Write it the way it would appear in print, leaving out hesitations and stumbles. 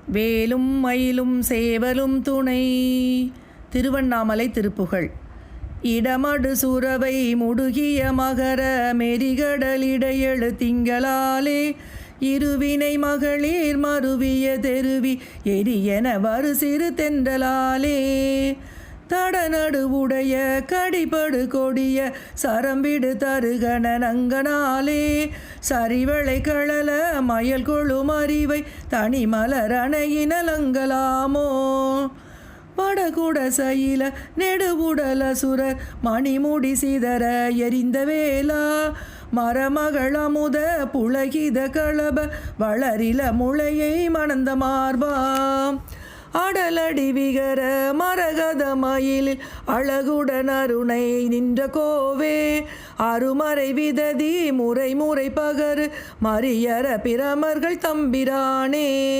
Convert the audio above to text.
வேலும் மயிலும் சேவலும் துணை. திருவண்ணாமலை திருப்புகழ். இடமடு சுரவை முடுகிய மகர மெரிகடலிடையெழு திங்களாலே இருவினை மகளிர் மருவிய தெருவி எரியென வரு சிறு தென்றலாலே தடநடுவுடைய கடிபடு கொடிய சரம்பிடு தருகன நங்கனாலே சரிவளை களல மயல் கொழும் அறிவை தனி மலர் அணையினலங்கலாமோ வடகுட சயில நெடுவுடல சுரர் மணிமுடி சிதற எரிந்த வேளா மரமகள் அமுத புலகித களப வளரில முளையை மணந்த மார்பா அடலடி விகர மரகத மயிலில் அழகுடன் அருணை நின்ற கோவே அருமறை விததி முறை முறை பகரு மரியர பிரமர்கள் தம்பிரானே.